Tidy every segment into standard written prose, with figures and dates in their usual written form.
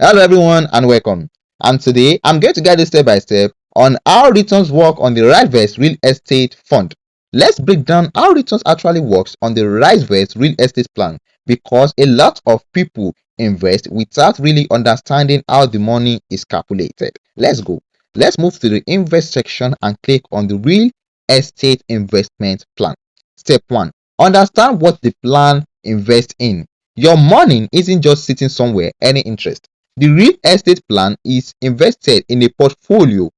Hello everyone and welcome. And today I'm going to guide you step by step on how returns work on the Risevest Real Estate Fund. Let's break down how returns actually works on the Risevest Real Estate Plan because a lot of people invest without really understanding how the money is calculated. Let's go. Let's move to the invest section and click on the Real Estate Investment Plan. Step 1. Understand what the plan invests in. Your money isn't just sitting somewhere, any interest. The real estate plan is invested in a portfolio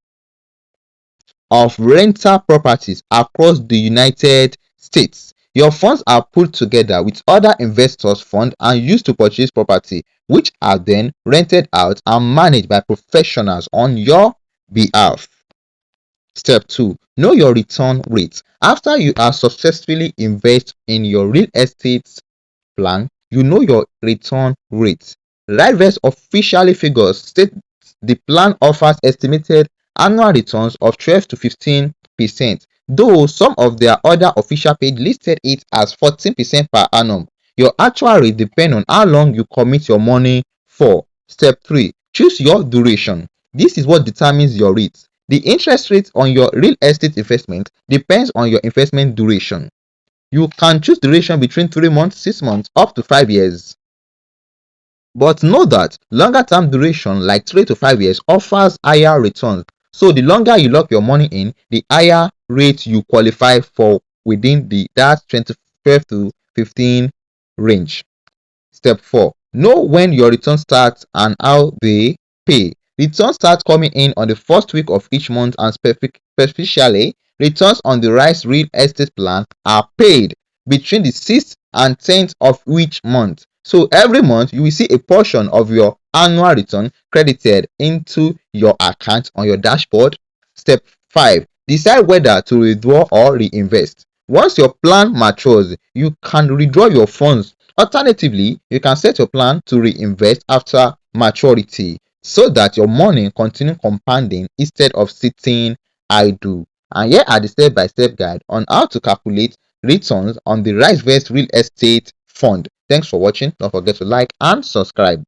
of rental properties across the United States. Your funds are put together with other investors' funds and used to purchase property, which are then rented out and managed by professionals on your behalf. Step 2. Know your return rate. After you have successfully invested in your real estate plan, you know your return rate. Risevest officially figures state the plan offers estimated annual returns of 12 to 15%, though some of their other official page listed it as 14% per annum. Your actual rate depends on how long you commit your money for. Step 3. Choose your duration. This is what determines your rate. The interest rate on your real estate investment depends on your investment duration. You can choose duration between 3 months, 6 months, up to 5 years. But know that longer term duration like 3 to 5 years offers higher returns. So the longer you lock your money in, the higher rate you qualify for within that 25 to 15 range. Step 4. Know when your return starts and how they pay. Returns start coming in on the first week of each month, and specifically returns on the Rise Real Estate Plan are paid between the 6th and 10th of each month. So every month you will see a portion of your annual return credited into your account on your dashboard. Step 5. Decide whether to withdraw or reinvest. Once your plan matures, you can withdraw your funds. Alternatively, you can set your plan to reinvest after maturity so that your money continue compounding instead of sitting idle. And here are the step-by-step guide on how to calculate returns on the Risevest Real Estate Fund. Thanks for watching. Don't forget to like and subscribe.